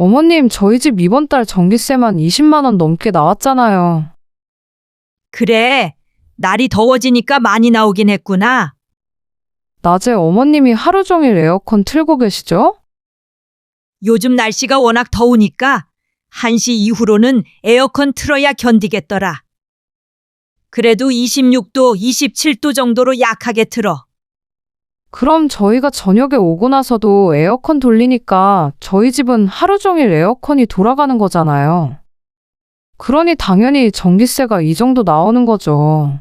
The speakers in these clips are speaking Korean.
어머님, 저희 집 이번 달 전기세만 20만 원 넘게 나왔잖아요. 그래, 날이 더워지니까 많이 나오긴 했구나. 낮에 어머님이 하루 종일 에어컨 틀고 계시죠? 요즘 날씨가 워낙 더우니까 1시 이후로는 에어컨 틀어야 견디겠더라. 그래도 26도, 27도 정도로 약하게 틀어. 그럼 저희가 저녁에 오고 나서도 에어컨 돌리니까 저희 집은 하루 종일 에어컨이 돌아가는 거잖아요. 그러니 당연히 전기세가 이 정도 나오는 거죠.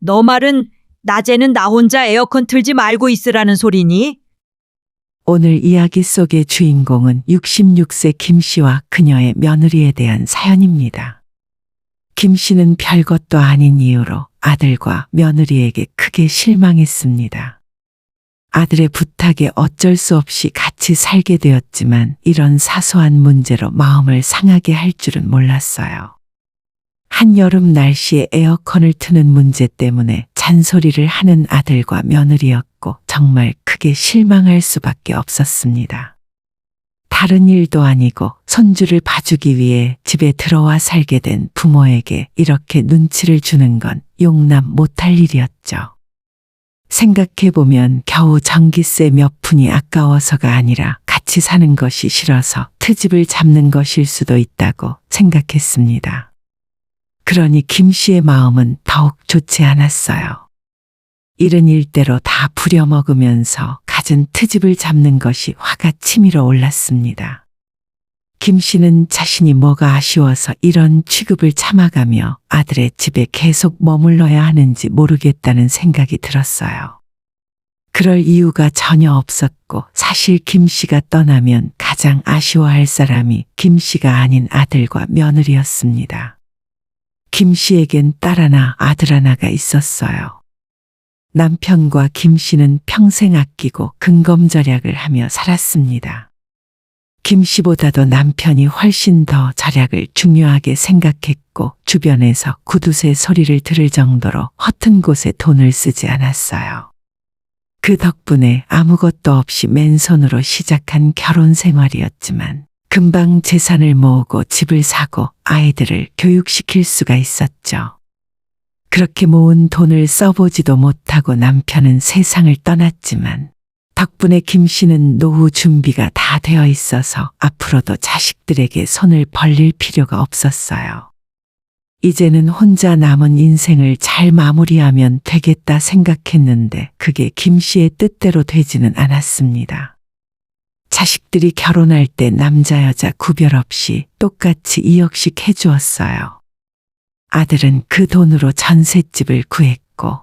너 말은 낮에는 나 혼자 에어컨 틀지 말고 있으라는 소리니? 오늘 이야기 속의 주인공은 66세 김 씨와 그녀의 며느리에 대한 사연입니다. 김 씨는 별것도 아닌 이유로 아들과 며느리에게 크게 실망했습니다. 아들의 부탁에 어쩔 수 없이 같이 살게 되었지만 이런 사소한 문제로 마음을 상하게 할 줄은 몰랐어요. 한여름 날씨에 에어컨을 트는 문제 때문에 잔소리를 하는 아들과 며느리였고 정말 크게 실망할 수밖에 없었습니다. 다른 일도 아니고 손주를 봐주기 위해 집에 들어와 살게 된 부모에게 이렇게 눈치를 주는 건 용납 못할 일이었죠. 생각해보면 겨우 전기세 몇 푼이 아까워서가 아니라 같이 사는 것이 싫어서 트집을 잡는 것일 수도 있다고 생각했습니다. 그러니 김 씨의 마음은 더욱 좋지 않았어요. 이른 일대로 다 부려먹으면서 갖은 트집을 잡는 것이 화가 치밀어 올랐습니다. 김 씨는 자신이 뭐가 아쉬워서 이런 취급을 참아가며 아들의 집에 계속 머물러야 하는지 모르겠다는 생각이 들었어요. 그럴 이유가 전혀 없었고 사실 김 씨가 떠나면 가장 아쉬워할 사람이 김 씨가 아닌 아들과 며느리였습니다. 김 씨에겐 딸 하나, 아들 하나가 있었어요. 남편과 김 씨는 평생 아끼고 근검절약을 하며 살았습니다. 김 씨보다도 남편이 훨씬 더 절약을 중요하게 생각했고 주변에서 구두쇠 소리를 들을 정도로 허튼 곳에 돈을 쓰지 않았어요. 그 덕분에 아무것도 없이 맨손으로 시작한 결혼 생활이었지만 금방 재산을 모으고 집을 사고 아이들을 교육시킬 수가 있었죠. 그렇게 모은 돈을 써보지도 못하고 남편은 세상을 떠났지만 덕분에 김 씨는 노후 준비가 다 되어 있어서 앞으로도 자식들에게 손을 벌릴 필요가 없었어요. 이제는 혼자 남은 인생을 잘 마무리하면 되겠다 생각했는데 그게 김 씨의 뜻대로 되지는 않았습니다. 자식들이 결혼할 때 남자 여자 구별 없이 똑같이 2억씩 해주었어요. 아들은 그 돈으로 전셋집을 구했고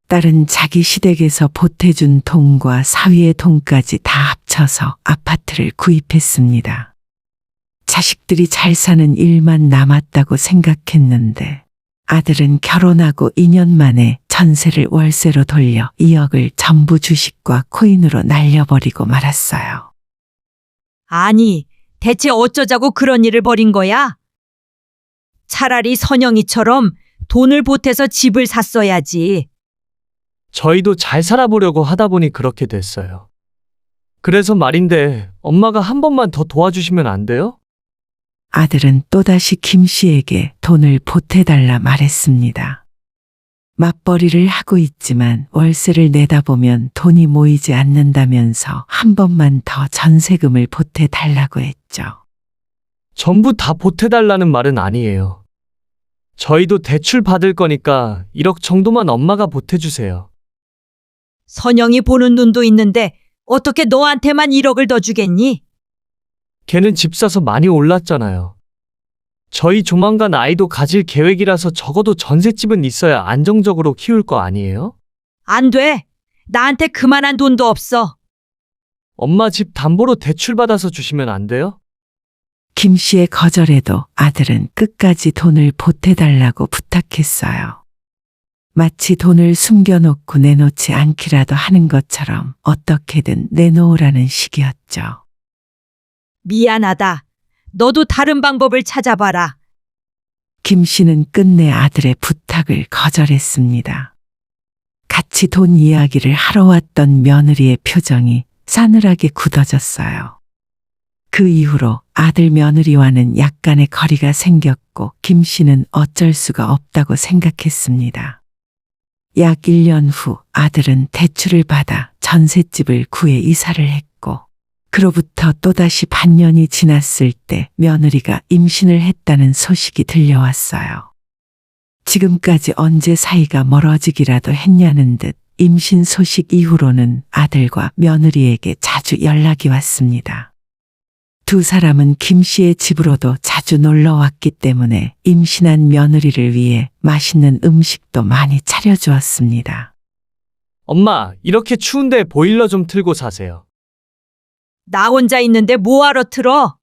딸은 자기 시댁에서 보태준 돈과 사위의 돈까지 다 합쳐서 아파트를 구입했습니다. 자식들이 잘 사는 일만 남았다고 생각했는데 아들은 결혼하고 2년 만에 전세를 월세로 돌려 2억을 전부 주식과 코인으로 날려버리고 말았어요. 아니, 대체 어쩌자고 그런 일을 벌인 거야? 차라리 선영이처럼 돈을 보태서 집을 샀어야지. 저희도 잘 살아보려고 하다 보니 그렇게 됐어요. 그래서 말인데 엄마가 한 번만 더 도와주시면 안 돼요? 아들은 또다시 김 씨에게 돈을 보태달라 말했습니다. 맞벌이를 하고 있지만 월세를 내다 보면 돈이 모이지 않는다면서 한 번만 더 전세금을 보태달라고 했죠. 전부 다 보태달라는 말은 아니에요. 저희도 대출 받을 거니까 1억 정도만 엄마가 보태주세요. 선영이 보는 눈도 있는데 어떻게 너한테만 1억을 더 주겠니? 걔는 집 사서 많이 올랐잖아요. 저희 조만간 아이도 가질 계획이라서 적어도 전셋집은 있어야 안정적으로 키울 거 아니에요? 안 돼. 나한테 그만한 돈도 없어. 엄마 집 담보로 대출 받아서 주시면 안 돼요? 김 씨의 거절에도 아들은 끝까지 돈을 보태달라고 부탁했어요. 마치 돈을 숨겨놓고 내놓지 않기라도 하는 것처럼 어떻게든 내놓으라는 식이었죠. 미안하다. 너도 다른 방법을 찾아봐라. 김 씨는 끝내 아들의 부탁을 거절했습니다. 같이 돈 이야기를 하러 왔던 며느리의 표정이 싸늘하게 굳어졌어요. 그 그 이후로 아들 며느리와는 약간의 거리가 생겼고 김 씨는 어쩔 수가 없다고 생각했습니다. 약 1년 후 아들은 대출을 받아 전셋집을 구해 이사를 했고 그로부터 또다시 반년이 지났을 때 며느리가 임신을 했다는 소식이 들려왔어요. 지금까지 언제 사이가 멀어지기라도 했냐는 듯 임신 소식 이후로는 아들과 며느리에게 자주 연락이 왔습니다. 두 사람은 김 씨의 집으로도 자주 놀러 왔기 때문에 임신한 며느리를 위해 맛있는 음식도 많이 차려주었습니다. 엄마, 이렇게 추운데 보일러 좀 틀고 사세요. 나 혼자 있는데 뭐하러 틀어?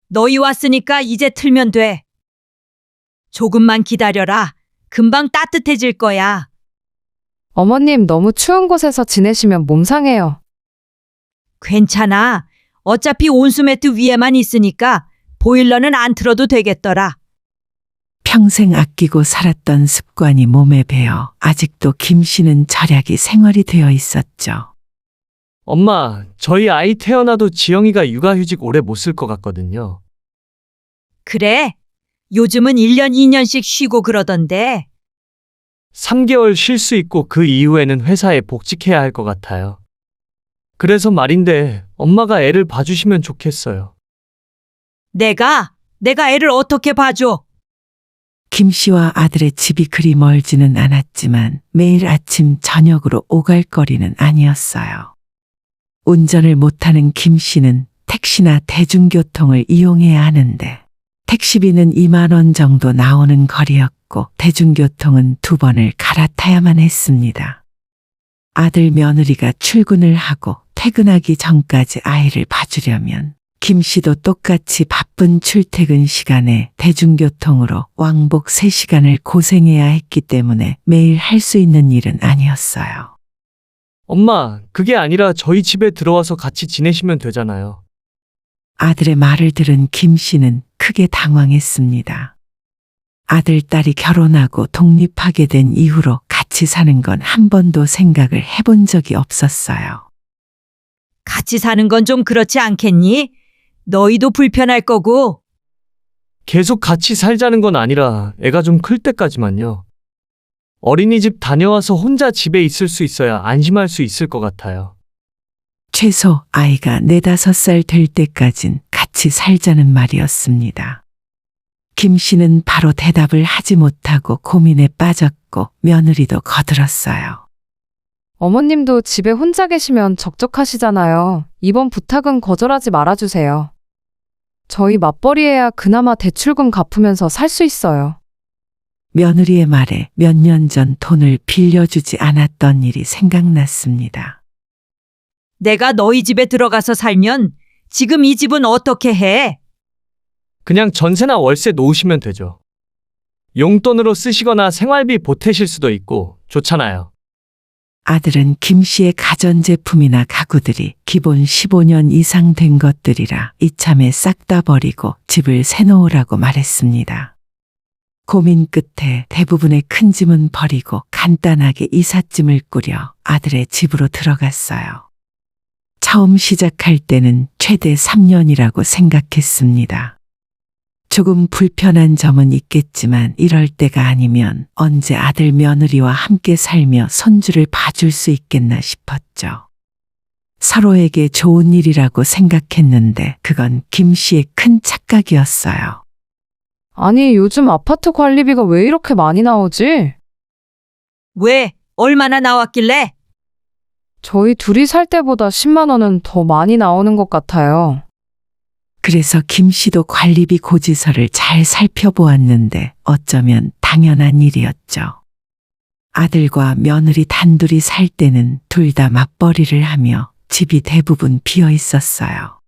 너희 왔으니까 이제 틀면 돼. 조금만 기다려라. 금방 따뜻해질 거야. 어머님 너무 추운 곳에서 지내시면 몸 상해요. 괜찮아. 어차피 온수매트 위에만 있으니까 보일러는 안 틀어도 되겠더라. 평생 아끼고 살았던 습관이 몸에 배어 아직도 김 씨는 절약이 생활이 되어 있었죠. 엄마, 저희 아이 태어나도 지영이가 육아휴직 오래 못 쓸 것 같거든요. 그래? 요즘은 1년, 2년씩 쉬고 그러던데. 3개월 쉴 수 있고 그 이후에는 회사에 복직해야 할 것 같아요. 그래서 말인데 엄마가 애를 봐주시면 좋겠어요. 내가 애를 어떻게 봐줘? 김 씨와 아들의 집이 그리 멀지는 않았지만 매일 아침 저녁으로 오갈 거리는 아니었어요. 운전을 못하는 김 씨는 택시나 대중교통을 이용해야 하는데 택시비는 2만 원 정도 나오는 거리였고 대중교통은 2번을 갈아타야만 했습니다. 아들 며느리가 출근을 하고 퇴근하기 전까지 아이를 봐주려면 김 씨도 똑같이 바쁜 출퇴근 시간에 대중교통으로 왕복 3시간을 고생해야 했기 때문에 매일 할 수 있는 일은 아니었어요. 엄마, 그게 아니라 저희 집에 들어와서 같이 지내시면 되잖아요. 아들의 말을 들은 김 씨는 크게 당황했습니다. 아들, 딸이 결혼하고 독립하게 된 이후로 같이 사는 건 한 번도 생각을 해본 적이 없었어요. 같이 사는 건 좀 그렇지 않겠니? 너희도 불편할 거고. 계속 같이 살자는 건 아니라 애가 좀 클 때까지만요. 어린이집 다녀와서 혼자 집에 있을 수 있어야 안심할 수 있을 것 같아요. 최소 아이가 4~5살 될 때까진 같이 살자는 말이었습니다. 김 씨는 바로 대답을 하지 못하고 고민에 빠졌고 며느리도 거들었어요. 어머님도 집에 혼자 계시면 적적하시잖아요. 이번 부탁은 거절하지 말아주세요. 저희 맞벌이해야 그나마 대출금 갚으면서 살 수 있어요. 며느리의 말에 몇 년 전 돈을 빌려주지 않았던 일이 생각났습니다. 내가 너희 집에 들어가서 살면 지금 이 집은 어떻게 해? 그냥 전세나 월세 놓으시면 되죠. 용돈으로 쓰시거나 생활비 보태실 수도 있고 좋잖아요. 아들은 김 씨의 가전제품이나 가구들이 기본 15년 이상 된 것들이라 이참에 싹 다 버리고 집을 새놓으라고 말했습니다. 고민 끝에 대부분의 큰 짐은 버리고 간단하게 이삿짐을 꾸려 아들의 집으로 들어갔어요. 처음 시작할 때는 최대 3년이라고 생각했습니다. 조금 불편한 점은 있겠지만 이럴 때가 아니면 언제 아들 며느리와 함께 살며 손주를 봐줄 수 있겠나 싶었죠. 서로에게 좋은 일이라고 생각했는데 그건 김 씨의 큰 착각이었어요. 아니, 요즘 아파트 관리비가 왜 이렇게 많이 나오지? 왜? 얼마나 나왔길래? 저희 둘이 살 때보다 10만 원은 더 많이 나오는 것 같아요. 그래서 김 씨도 관리비 고지서를 잘 살펴보았는데 어쩌면 당연한 일이었죠. 아들과 며느리 단둘이 살 때는 둘 다 맞벌이를 하며 집이 대부분 비어 있었어요.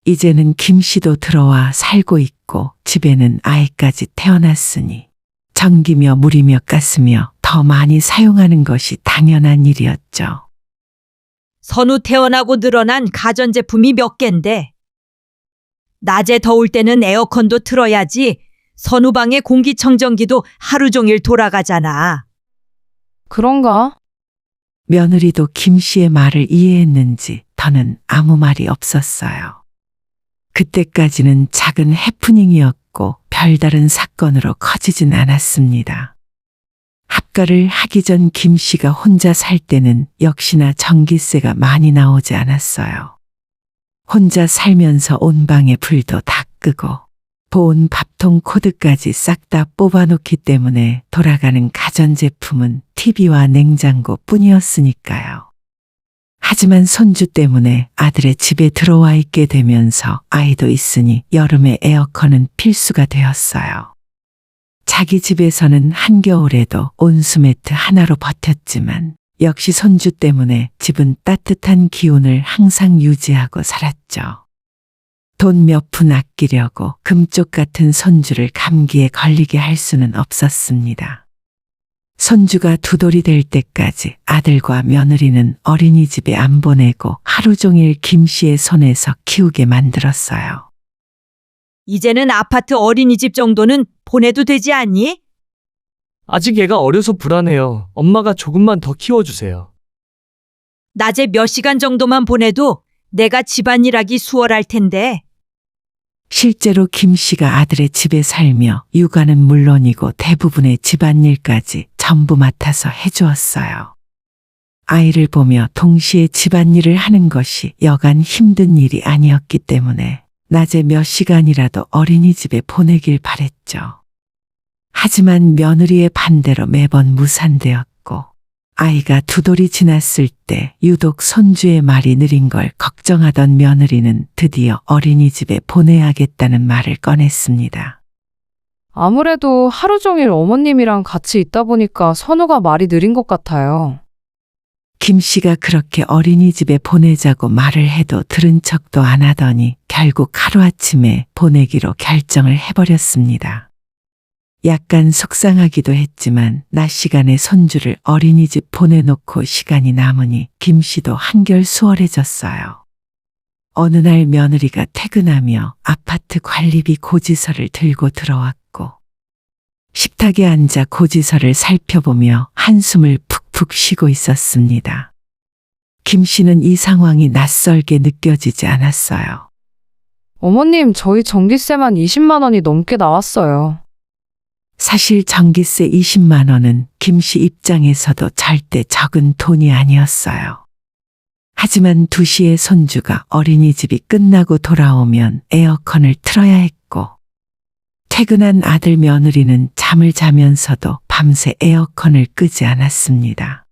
이제는 김 씨도 들어와 살고 있고 집에는 아이까지 태어났으니 전기며 물이며 가스며 더 많이 사용하는 것이 당연한 일이었죠. 선우 태어나고 늘어난 가전제품이 몇 갠데. 낮에 더울 때는 에어컨도 틀어야지. 선우방의 공기청정기도 하루 종일 돌아가잖아. 그런가? 며느리도 김 씨의 말을 이해했는지 더는 아무 말이 없었어요. 그때까지는 작은 해프닝이었고 별다른 사건으로 커지진 않았습니다. 합가를 하기 전 김 씨가 혼자 살 때는 역시나 전기세가 많이 나오지 않았어요. 혼자 살면서 온 방에 불도 다 끄고 보온 밥통 코드까지 싹 다 뽑아놓기 때문에 돌아가는 가전제품은 TV와 냉장고 뿐이었으니까요. 하지만 손주 때문에 아들의 집에 들어와 있게 되면서 아이도 있으니 여름에 에어컨은 필수가 되었어요. 자기 집에서는 한겨울에도 온수매트 하나로 버텼지만 역시 손주 때문에 집은 따뜻한 기온을 항상 유지하고 살았죠. 돈 몇 푼 아끼려고 금쪽 같은 손주를 감기에 걸리게 할 수는 없었습니다. 손주가 2돌이 될 때까지 아들과 며느리는 어린이집에 안 보내고 하루 종일 김 씨의 손에서 키우게 만들었어요. 이제는 아파트 어린이집 정도는 보내도 되지 않니? 아직 애가 어려서 불안해요. 엄마가 조금만 더 키워주세요. 낮에 몇 시간 정도만 보내도 내가 집안일하기 수월할 텐데. 실제로 김 씨가 아들의 집에 살며 육아는 물론이고 대부분의 집안일까지 전부 맡아서 해주었어요. 아이를 보며 동시에 집안일을 하는 것이 여간 힘든 일이 아니었기 때문에 낮에 몇 시간이라도 어린이집에 보내길 바랬죠. 하지만 며느리의 반대로 매번 무산되었고 아이가 2돌이 지났을 때 유독 손주의 말이 느린 걸 걱정하던 며느리는 드디어 어린이집에 보내야겠다는 말을 꺼냈습니다. 아무래도 하루 종일 어머님이랑 같이 있다 보니까 선우가 말이 느린 것 같아요. 김 씨가 그렇게 어린이집에 보내자고 말을 해도 들은 척도 안 하더니 결국 하루아침에 보내기로 결정을 해버렸습니다. 약간 속상하기도 했지만 낮 시간에 손주를 어린이집 보내놓고 시간이 남으니 김 씨도 한결 수월해졌어요. 어느 날 며느리가 퇴근하며 아파트 관리비 고지서를 들고 들어왔고 식탁에 앉아 고지서를 살펴보며 한숨을 푹푹 쉬고 있었습니다. 김 씨는 이 상황이 낯설게 느껴지지 않았어요. 어머님, 저희 전기세만 20만 원이 넘게 나왔어요. 사실 전기세 20만 원은 김 씨 입장에서도 절대 적은 돈이 아니었어요. 하지만 2시에 손주가 어린이집이 끝나고 돌아오면 에어컨을 틀어야 했고 퇴근한 아들 며느리는 잠을 자면서도 밤새 에어컨을 끄지 않았습니다.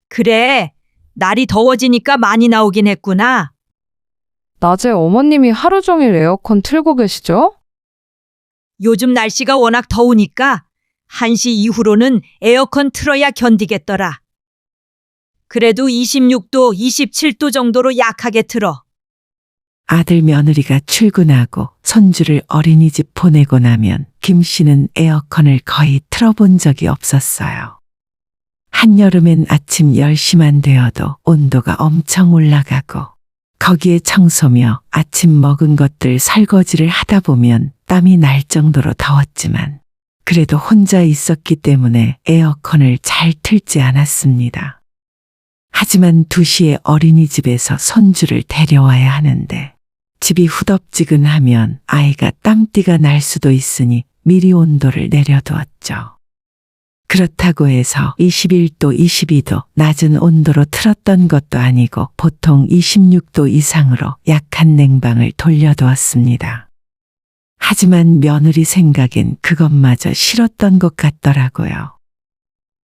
그래, 날이 더워지니까 많이 나오긴 했구나. 낮에 어머님이 하루 종일 에어컨 틀고 계시죠? 요즘 날씨가 워낙 더우니까 1시 이후로는 에어컨 틀어야 견디겠더라. 그래도 26도, 27도 정도로 약하게 틀어. 아들 며느리가 출근하고 손주를 어린이집 보내고 나면 김 씨는 에어컨을 거의 틀어본 적이 없었어요. 한여름엔 아침 10시만 되어도 온도가 엄청 올라가고 거기에 청소며 아침 먹은 것들 설거지를 하다 보면 땀이 날 정도로 더웠지만 그래도 혼자 있었기 때문에 에어컨을 잘 틀지 않았습니다. 하지만 2시에 어린이집에서 손주를 데려와야 하는데 집이 후덥지근하면 아이가 땀띠가 날 수도 있으니 미리 온도를 내려두었죠. 그렇다고 해서 21도, 22도 낮은 온도로 틀었던 것도 아니고 보통 26도 이상으로 약한 냉방을 돌려두었습니다. 하지만 며느리 생각엔 그것마저 싫었던 것 같더라고요.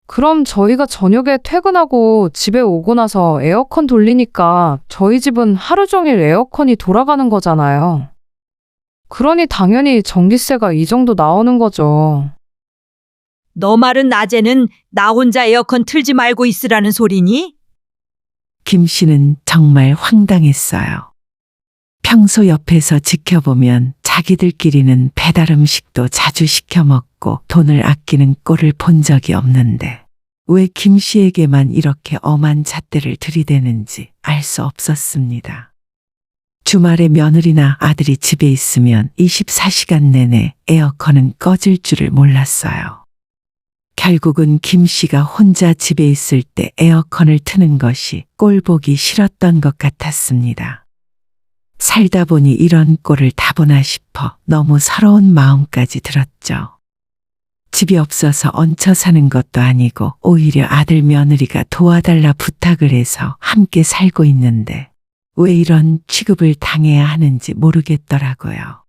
그럼 저희가 저녁에 퇴근하고 집에 오고 나서 에어컨 돌리니까 저희 집은 하루 종일 에어컨이 돌아가는 거잖아요. 그러니 당연히 전기세가 이 정도 나오는 거죠. 너 말은 낮에는 나 혼자 에어컨 틀지 말고 있으라는 소리니? 김 씨는 정말 황당했어요. 평소 옆에서 지켜보면 자기들끼리는 배달 음식도 자주 시켜 먹고 돈을 아끼는 꼴을 본 적이 없는데 왜 김 씨에게만 이렇게 엄한 잣대를 들이대는지 알 수 없었습니다. 주말에 며느리나 아들이 집에 있으면 24시간 내내 에어컨은 꺼질 줄을 몰랐어요. 결국은 김 씨가 혼자 집에 있을 때 에어컨을 트는 것이 꼴보기 싫었던 것 같았습니다. 살다 보니 이런 꼴을 다 보나 싶어 너무 서러운 마음까지 들었죠. 집이 없어서 얹혀 사는 것도 아니고 오히려 아들 며느리가 도와달라 부탁을 해서 함께 살고 있는데 왜 이런 취급을 당해야 하는지 모르겠더라고요.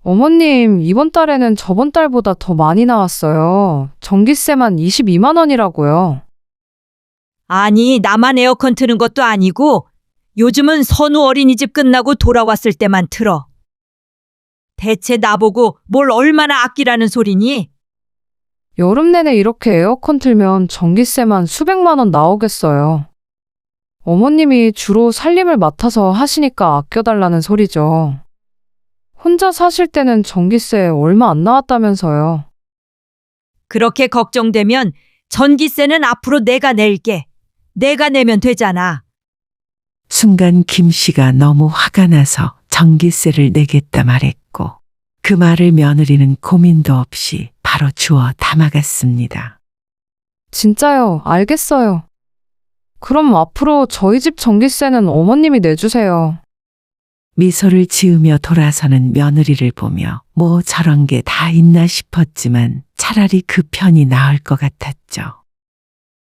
어머님, 이번 달에는 저번 달보다 더 많이 나왔어요. 전기세만 22만 원이라고요. 아니, 나만 에어컨 트는 것도 아니고 요즘은 선우 어린이집 끝나고 돌아왔을 때만 틀어. 대체 나보고 뭘 얼마나 아끼라는 소리니? 여름 내내 이렇게 에어컨 틀면 전기세만 수백만 원 나오겠어요. 어머님이 주로 살림을 맡아서 하시니까 아껴달라는 소리죠. 혼자 사실 때는 전기세 얼마 안 나왔다면서요. 그렇게 걱정되면 전기세는 앞으로 내가 낼게. 내가 내면 되잖아. 순간 김 씨가 너무 화가 나서 전기세를 내겠다 말했고 그 말을 며느리는 고민도 없이 바로 주워 담아갔습니다. 진짜요, 알겠어요. 그럼 앞으로 저희 집 전기세는 어머님이 내주세요. 미소를 지으며 돌아서는 며느리를 보며 뭐 저런 게 다 있나 싶었지만 차라리 그 편이 나을 것 같았죠.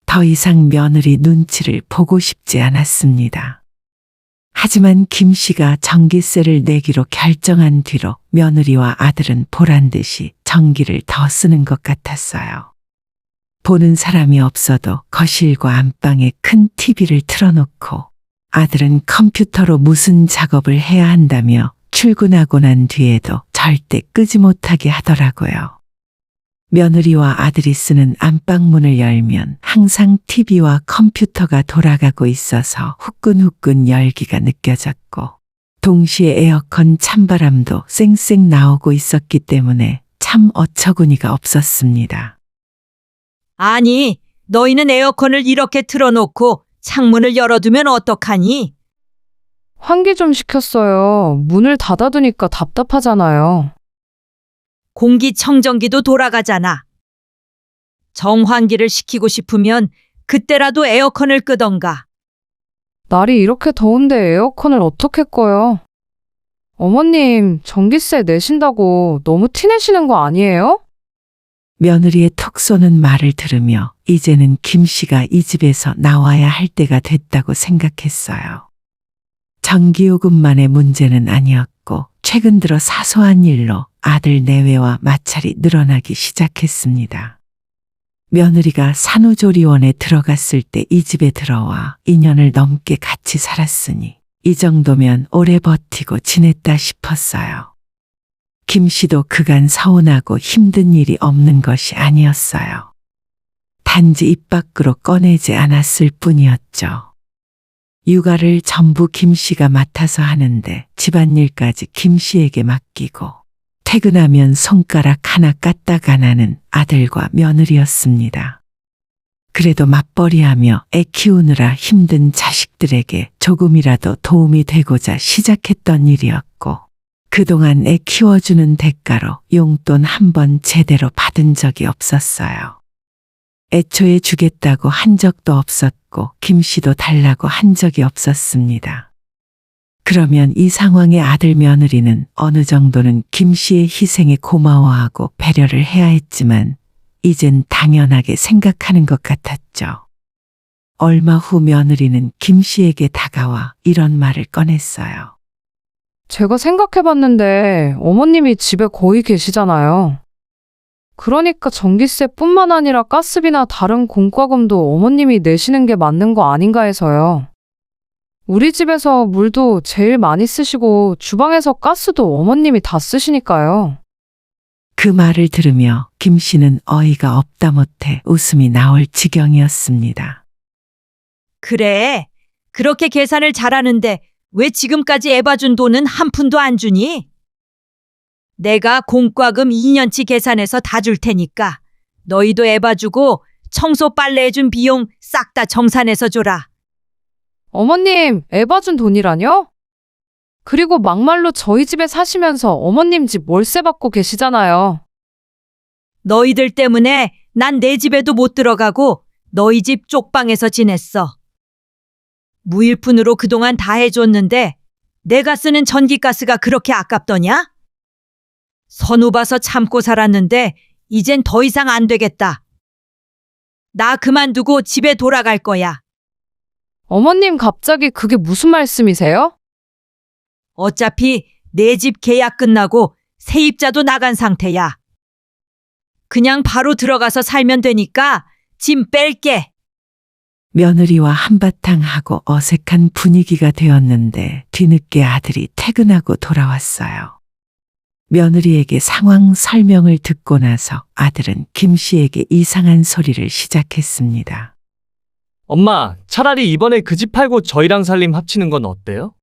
더 이상 며느리 눈치를 보고 싶지 않았습니다. 하지만 김 씨가 전기세를 내기로 결정한 뒤로 며느리와 아들은 보란 듯이 전기를 더 쓰는 것 같았어요. 보는 사람이 없어도 거실과 안방에 큰 TV를 틀어놓고 아들은 컴퓨터로 무슨 작업을 해야 한다며 출근하고 난 뒤에도 절대 끄지 못하게 하더라고요. 며느리와 아들이 쓰는 안방문을 열면 항상 TV와 컴퓨터가 돌아가고 있어서 후끈후끈 열기가 느껴졌고 동시에 에어컨 찬바람도 쌩쌩 나오고 있었기 때문에 참 어처구니가 없었습니다. 아니, 너희는 에어컨을 이렇게 틀어놓고 창문을 열어두면 어떡하니? 환기 좀 시켰어요. 문을 닫아두니까 답답하잖아요. 공기청정기도 돌아가잖아. 정환기를 시키고 싶으면 그때라도 에어컨을 끄던가. 날이 이렇게 더운데 에어컨을 어떻게 꺼요? 어머님, 전기세 내신다고 너무 티내시는 거 아니에요? 며느리의 톡 쏘는 말을 들으며 이제는 김 씨가 이 집에서 나와야 할 때가 됐다고 생각했어요. 전기요금만의 문제는 아니었고 최근 들어 사소한 일로 아들 내외와 마찰이 늘어나기 시작했습니다. 며느리가 산후조리원에 들어갔을 때 이 집에 들어와 2년을 넘게 같이 살았으니 이 정도면 오래 버티고 지냈다 싶었어요. 김 씨도 그간 서운하고 힘든 일이 없는 것이 아니었어요. 단지 입 밖으로 꺼내지 않았을 뿐이었죠. 육아를 전부 김 씨가 맡아서 하는데 집안일까지 김 씨에게 맡기고 퇴근하면 손가락 하나 까딱 안 하는 아들과 며느리였습니다. 그래도 맞벌이하며 애 키우느라 힘든 자식들에게 조금이라도 도움이 되고자 시작했던 일이었고 그동안 애 키워주는 대가로 용돈 한 번 제대로 받은 적이 없었어요. 애초에 주겠다고 한 적도 없었고 김 씨도 달라고 한 적이 없었습니다. 그러면 이 상황의 아들 며느리는 어느 정도는 김 씨의 희생에 고마워하고 배려를 해야 했지만 이젠 당연하게 생각하는 것 같았죠. 얼마 후 며느리는 김 씨에게 다가와 이런 말을 꺼냈어요. 제가 생각해봤는데 어머님이 집에 거의 계시잖아요. 그러니까 전기세뿐만 아니라 가스비나 다른 공과금도 어머님이 내시는 게 맞는 거 아닌가 해서요. 우리 집에서 물도 제일 많이 쓰시고 주방에서 가스도 어머님이 다 쓰시니까요. 그 말을 들으며 김 씨는 어이가 없다 못해 웃음이 나올 지경이었습니다. 그래, 그렇게 계산을 잘하는데 왜 지금까지 애 봐준 돈은 한 푼도 안 주니? 내가 공과금 2년치 계산해서 다 줄 테니까 너희도 애 봐주고 청소 빨래 해준 비용 싹 다 정산해서 줘라. 어머님, 애 봐준 돈이라뇨? 그리고 막말로 저희 집에 사시면서 어머님 집 월세 받고 계시잖아요. 너희들 때문에 난 내 집에도 못 들어가고 너희 집 쪽방에서 지냈어. 무일푼으로 그동안 다 해줬는데 내가 쓰는 전기가스가 그렇게 아깝더냐? 선우 봐서 참고 살았는데 이젠 더 이상 안 되겠다. 나 그만두고 집에 돌아갈 거야. 어머님 갑자기 그게 무슨 말씀이세요? 어차피 내 집 계약 끝나고 세입자도 나간 상태야. 그냥 바로 들어가서 살면 되니까 짐 뺄게. 며느리와 한바탕 하고 어색한 분위기가 되었는데 뒤늦게 아들이 퇴근하고 돌아왔어요. 며느리에게 상황 설명을 듣고 나서 아들은 김 씨에게 이상한 소리를 시작했습니다. 엄마, 차라리 이번에 그 집 팔고 저희랑 살림 합치는 건 어때요?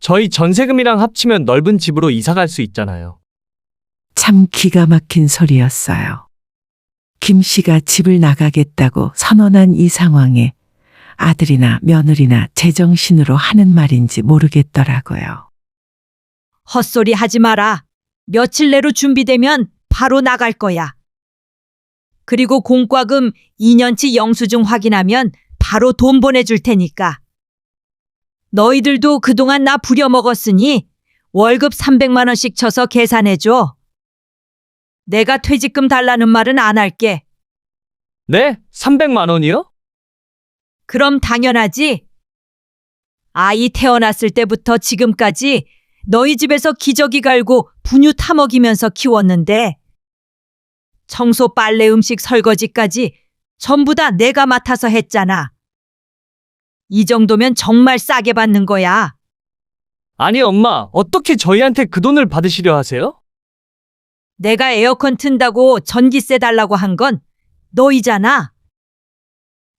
저희 전세금이랑 합치면 넓은 집으로 이사 갈 수 있잖아요. 참 기가 막힌 소리였어요. 김 씨가 집을 나가겠다고 선언한 이 상황에 아들이나 며느리나 제정신으로 하는 말인지 모르겠더라고요. 헛소리 하지 마라. 며칠 내로 준비되면 바로 나갈 거야. 그리고 공과금 2년치 영수증 확인하면 바로 돈 보내줄 테니까. 너희들도 그동안 나 부려먹었으니 월급 300만 원씩 쳐서 계산해줘. 내가 퇴직금 달라는 말은 안 할게. 네? 300만 원이요? 그럼 당연하지. 아이 태어났을 때부터 지금까지 너희 집에서 기저귀 갈고 분유 타먹이면서 키웠는데 청소, 빨래, 음식, 설거지까지 전부 다 내가 맡아서 했잖아. 이 정도면 정말 싸게 받는 거야. 아니, 엄마, 어떻게 저희한테 그 돈을 받으시려 하세요? 내가 에어컨 튼다고 전기세 달라고 한 건 너희잖아.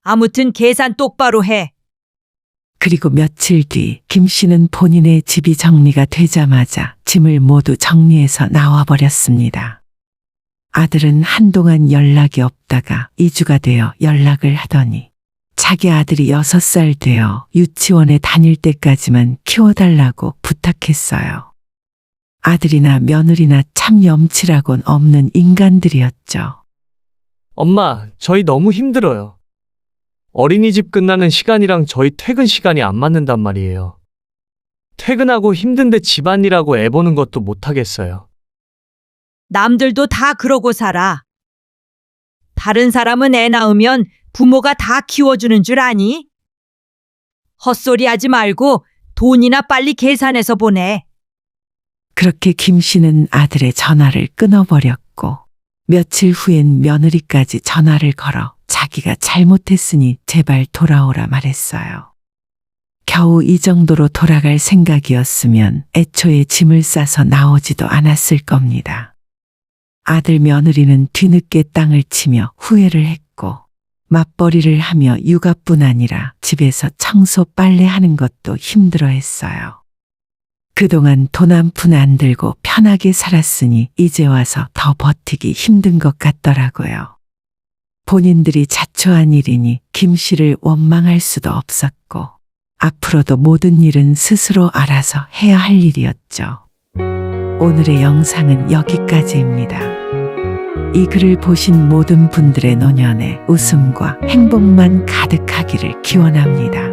아무튼 계산 똑바로 해. 그리고 며칠 뒤 김 씨는 본인의 집이 정리가 되자마자 짐을 모두 정리해서 나와버렸습니다. 아들은 한동안 연락이 없다가 2주가 되어 연락을 하더니 자기 아들이 6살 되어 유치원에 다닐 때까지만 키워달라고 부탁했어요. 아들이나 며느리나 참 염치라곤 없는 인간들이었죠. 엄마, 저희 너무 힘들어요. 어린이집 끝나는 시간이랑 저희 퇴근 시간이 안 맞는단 말이에요. 퇴근하고 힘든데 집안일하고 애 보는 것도 못하겠어요. 남들도 다 그러고 살아. 다른 사람은 애 낳으면 부모가 다 키워주는 줄 아니? 헛소리 하지 말고 돈이나 빨리 계산해서 보내. 그렇게 김 씨는 아들의 전화를 끊어버렸고 며칠 후엔 며느리까지 전화를 걸어 자기가 잘못했으니 제발 돌아오라 말했어요. 겨우 이 정도로 돌아갈 생각이었으면 애초에 짐을 싸서 나오지도 않았을 겁니다. 아들 며느리는 뒤늦게 땅을 치며 후회를 했고 맞벌이를 하며 육아뿐 아니라 집에서 청소 빨래하는 것도 힘들어했어요. 그동안 돈 한 푼 안 들고 편하게 살았으니 이제 와서 더 버티기 힘든 것 같더라고요. 본인들이 자초한 일이니 김 씨를 원망할 수도 없었고 앞으로도 모든 일은 스스로 알아서 해야 할 일이었죠. 오늘의 영상은 여기까지입니다. 이 글을 보신 모든 분들의 노년에 웃음과 행복만 가득하기를 기원합니다.